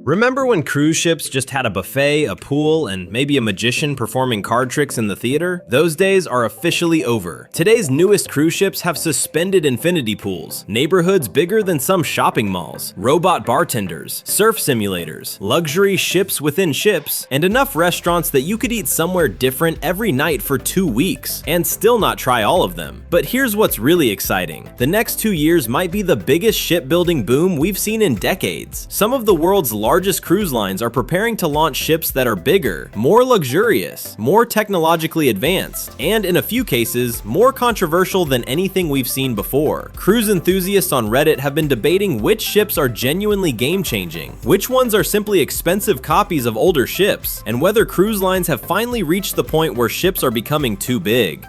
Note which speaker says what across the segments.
Speaker 1: Remember when cruise ships just had a buffet, a pool, and maybe a magician performing card tricks in the theater? Those days are officially over. Today's newest cruise ships have suspended infinity pools, neighborhoods bigger than some shopping malls, robot bartenders, surf simulators, luxury ships within ships, and enough restaurants that you could eat somewhere different every night for 2 weeks, and still not try all of them. But here's what's really exciting. The next 2 years might be the biggest shipbuilding boom we've seen in decades. Some of the world's largest cruise lines are preparing to launch ships that are bigger, more luxurious, more technologically advanced, and in a few cases, more controversial than anything we've seen before. Cruise enthusiasts on Reddit have been debating which ships are genuinely game-changing, which ones are simply expensive copies of older ships, and whether cruise lines have finally reached the point where ships are becoming too big.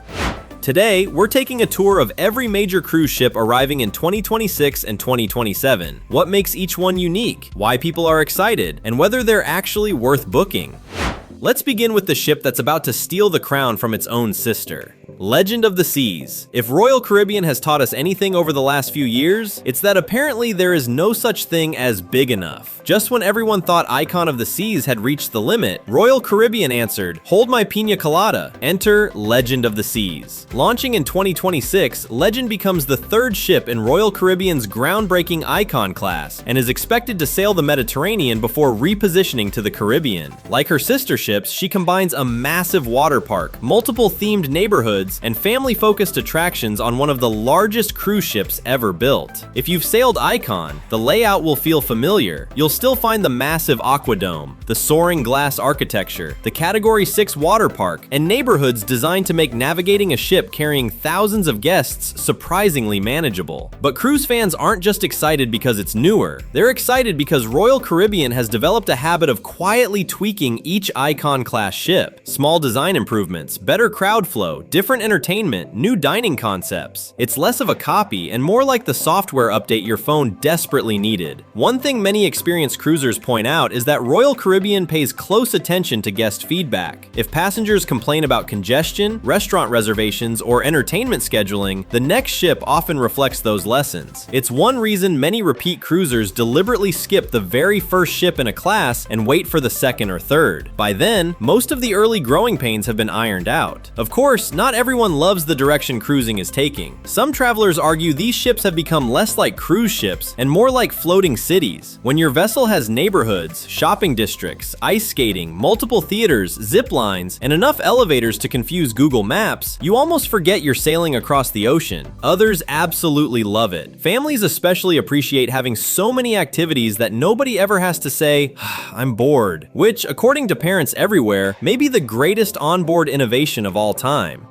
Speaker 1: Today, we're taking a tour of every major cruise ship arriving in 2026 and 2027, what makes each one unique, why people are excited, and whether they're actually worth booking. Let's begin with the ship that's about to steal the crown from its own sister. Legend of the Seas. If Royal Caribbean has taught us anything over the last few years, it's that apparently there is no such thing as big enough. Just when everyone thought Icon of the Seas had reached the limit, Royal Caribbean answered, "Hold my pina colada." Enter Legend of the Seas. Launching in 2026, Legend becomes the third ship in Royal Caribbean's groundbreaking Icon class and is expected to sail the Mediterranean before repositioning to the Caribbean. Like her sister ships, she combines a massive water park, multiple themed neighborhoods, and family-focused attractions on one of the largest cruise ships ever built. If you've sailed Icon, the layout will feel familiar. You'll still find the massive aquadome, the soaring glass architecture, the Category 6 water park, and neighborhoods designed to make navigating a ship carrying thousands of guests surprisingly manageable. But cruise fans aren't just excited because it's newer. They're excited because Royal Caribbean has developed a habit of quietly tweaking each Icon-class ship. Small design improvements, better crowd flow, different entertainment, new dining concepts. It's less of a copy and more like the software update your phone desperately needed. One thing many experienced cruisers point out is that Royal Caribbean pays close attention to guest feedback. If passengers complain about congestion, restaurant reservations, or entertainment scheduling, the next ship often reflects those lessons. It's one reason many repeat cruisers deliberately skip the very first ship in a class and wait for the second or third. By then, most of the early growing pains have been ironed out. Of course, not everyone loves the direction cruising is taking. Some travelers argue these ships have become less like cruise ships and more like floating cities. When your vessel has neighborhoods, shopping districts, ice skating, multiple theaters, zip lines, and enough elevators to confuse Google Maps, you almost forget you're sailing across the ocean. Others absolutely love it. Families especially appreciate having so many activities that nobody ever has to say, "I'm bored," which, according to parents everywhere, may be the greatest onboard innovation of all time.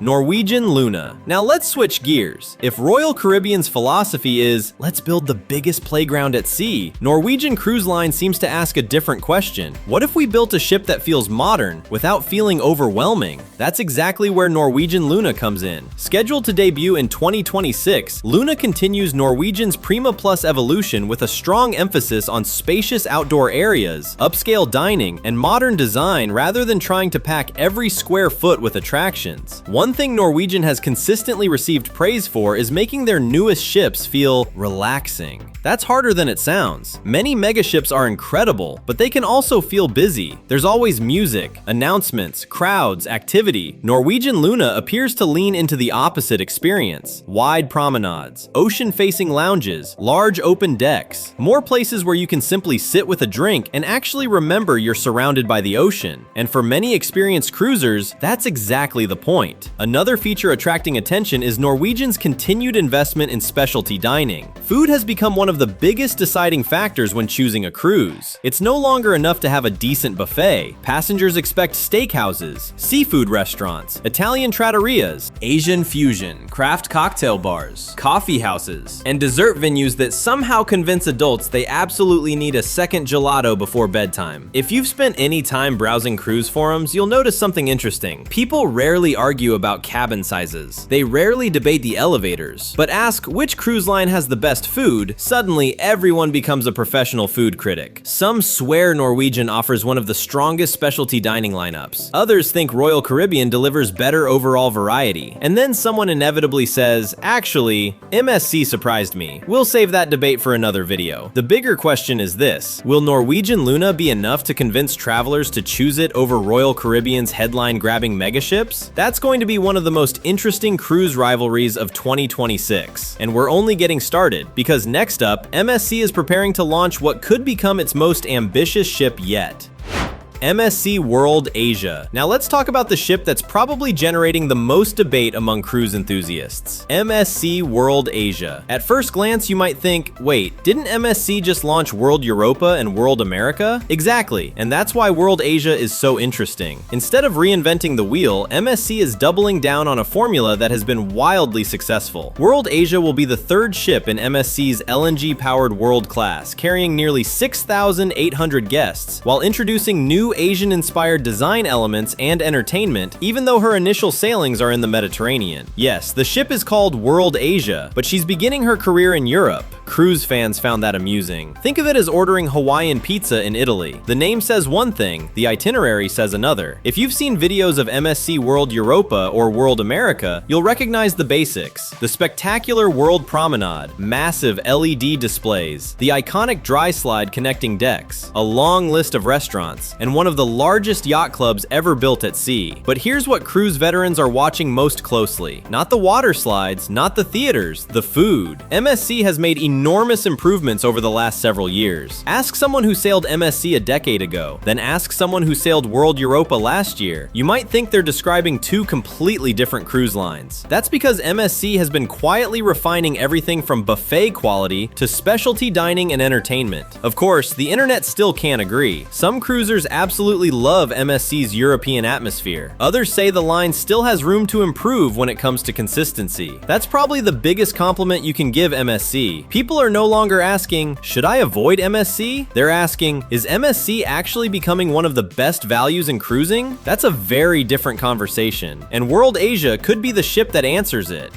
Speaker 1: Norwegian Luna. Now let's switch gears. If Royal Caribbean's philosophy is, let's build the biggest playground at sea, Norwegian Cruise Line seems to ask a different question. What if we built a ship that feels modern without feeling overwhelming? That's exactly where Norwegian Luna comes in. Scheduled to debut in 2026, Luna continues Norwegian's Prima Plus evolution with a strong emphasis on spacious outdoor areas, upscale dining, and modern design rather than trying to pack every square foot with attractions. One thing Norwegian has consistently received praise for is making their newest ships feel relaxing. That's harder than it sounds. Many megaships are incredible, but they can also feel busy. There's always music, announcements, crowds, activity. Norwegian Luna appears to lean into the opposite experience. Wide promenades, ocean-facing lounges, large open decks, more places where you can simply sit with a drink and actually remember you're surrounded by the ocean. And for many experienced cruisers, that's exactly the point. Another feature attracting attention is Norwegian's continued investment in specialty dining. Food has become one of the biggest deciding factors when choosing a cruise. It's no longer enough to have a decent buffet. Passengers expect steakhouses, seafood restaurants, Italian trattorias, Asian fusion, craft cocktail bars, coffee houses, and dessert venues that somehow convince adults they absolutely need a second gelato before bedtime. If you've spent any time browsing cruise forums, you'll notice something interesting. People rarely argue about cabin sizes. They rarely debate the elevators, but ask which cruise line has the best food, suddenly everyone becomes a professional food critic. Some swear Norwegian offers one of the strongest specialty dining lineups. Others think Royal Caribbean delivers better overall variety. And then someone inevitably says, actually, MSC surprised me. We'll save that debate for another video. The bigger question is this: will Norwegian Luna be enough to convince travelers to choose it over Royal Caribbean's headline-grabbing megaships? That's going to be one of the most interesting cruise rivalries of 2026. And we're only getting started, because next up, MSC is preparing to launch what could become its most ambitious ship yet. MSC World Asia. Now let's talk about the ship that's probably generating the most debate among cruise enthusiasts. MSC World Asia. At first glance, you might think, wait, didn't MSC just launch World Europa and World America? Exactly, and that's why World Asia is so interesting. Instead of reinventing the wheel, MSC is doubling down on a formula that has been wildly successful. World Asia will be the third ship in MSC's LNG-powered World Class, carrying nearly 6,800 guests, while introducing new Asian-inspired design elements and entertainment, even though her initial sailings are in the Mediterranean. Yes, the ship is called World Asia, but she's beginning her career in Europe. Cruise fans found that amusing. Think of it as ordering Hawaiian pizza in Italy. The name says one thing, the itinerary says another. If you've seen videos of MSC World Europa or World America, you'll recognize the basics. The spectacular World Promenade, massive LED displays, the iconic dry slide connecting decks, a long list of restaurants, and one of the largest yacht clubs ever built at sea. But here's what cruise veterans are watching most closely. Not the water slides, not the theaters, the food. MSC has made enormous improvements over the last several years. Ask someone who sailed MSC a decade ago, then ask someone who sailed World Europa last year. You might think they're describing two completely different cruise lines. That's because MSC has been quietly refining everything from buffet quality to specialty dining and entertainment. Of course, the internet still can't agree. Some cruisers absolutely love MSC's European atmosphere. Others say the line still has room to improve when it comes to consistency. That's probably the biggest compliment you can give MSC. People are no longer asking, should I avoid MSC? They're asking, is MSC actually becoming one of the best values in cruising? That's a very different conversation, and World Asia could be the ship that answers it.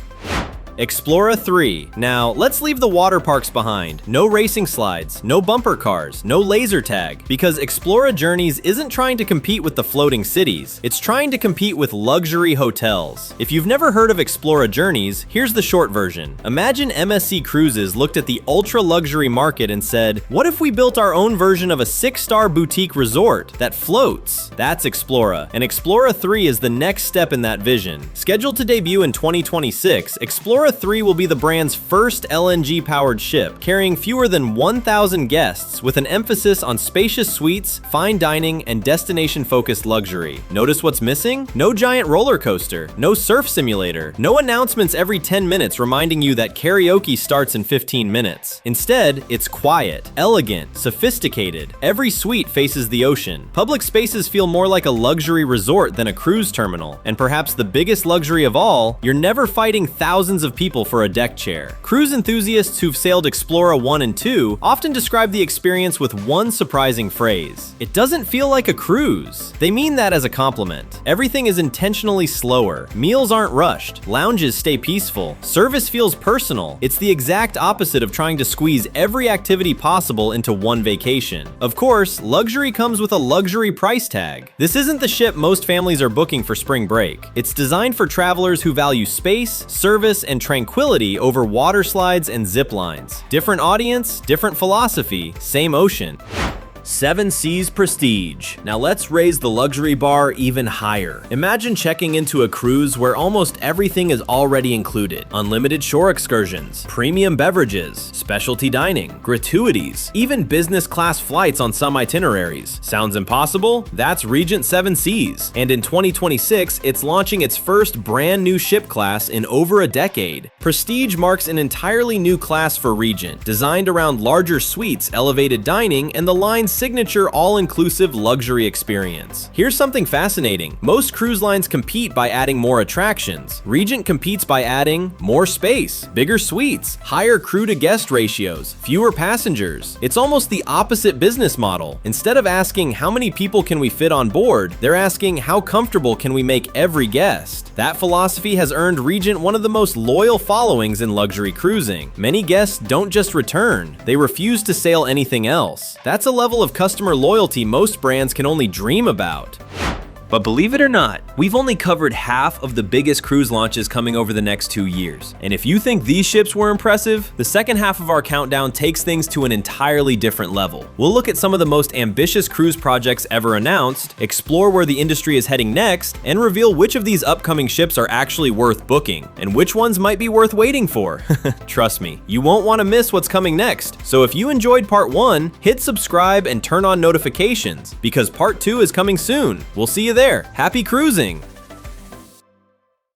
Speaker 1: Explora III. Now, let's leave the water parks behind. No racing slides, no bumper cars, no laser tag, because Explora Journeys isn't trying to compete with the floating cities. It's trying to compete with luxury hotels. If you've never heard of Explora Journeys, here's the short version. Imagine MSC Cruises looked at the ultra-luxury market and said, what if we built our own version of a 6-star boutique resort that floats? That's Explora, and Explora III is the next step in that vision. Scheduled to debut in 2026, Explora 3 will be the brand's first LNG-powered ship, carrying fewer than 1,000 guests with an emphasis on spacious suites, fine dining, and destination-focused luxury. Notice what's missing? No giant roller coaster, no surf simulator, no announcements every 10 minutes reminding you that karaoke starts in 15 minutes. Instead, it's quiet, elegant, sophisticated. Every suite faces the ocean. Public spaces feel more like a luxury resort than a cruise terminal. And perhaps the biggest luxury of all, you're never fighting thousands of people for a deck chair. Cruise enthusiasts who've sailed Explora 1 and 2 often describe the experience with one surprising phrase: it doesn't feel like a cruise. They mean that as a compliment. Everything is intentionally slower. Meals aren't rushed. Lounges stay peaceful. Service feels personal. It's the exact opposite of trying to squeeze every activity possible into one vacation. Of course, luxury comes with a luxury price tag. This isn't the ship most families are booking for spring break. It's designed for travelers who value space, service, and tranquility over water slides and zip lines. Different audience, different philosophy, same ocean. 7 Seas Prestige. Now let's raise the luxury bar even higher. Imagine checking into a cruise where almost everything is already included. Unlimited shore excursions, premium beverages, specialty dining, gratuities, even business class flights on some itineraries. Sounds impossible? That's Regent 7 Seas. And in 2026, it's launching its first brand new ship class in over a decade. Prestige marks an entirely new class for Regent, designed around larger suites, elevated dining, and the line's signature all-inclusive luxury experience. Here's something fascinating. Most cruise lines compete by adding more attractions. Regent competes by adding more space, bigger suites, higher crew-to-guest ratios, fewer passengers. It's almost the opposite business model. Instead of asking how many people can we fit on board, they're asking how comfortable can we make every guest. That philosophy has earned Regent one of the most loyal followings in luxury cruising. Many guests don't just return, they refuse to sail anything else. That's a level of customer loyalty most brands can only dream about. But believe it or not, we've only covered half of the biggest cruise launches coming over the next 2 years. And if you think these ships were impressive, the second half of our countdown takes things to an entirely different level. We'll look at some of the most ambitious cruise projects ever announced, explore where the industry is heading next, and reveal which of these upcoming ships are actually worth booking, and which ones might be worth waiting for. Trust me, you won't want to miss what's coming next. So if you enjoyed part 1, hit subscribe and turn on notifications, because part 2 is coming soon. We'll see you there. Happy cruising!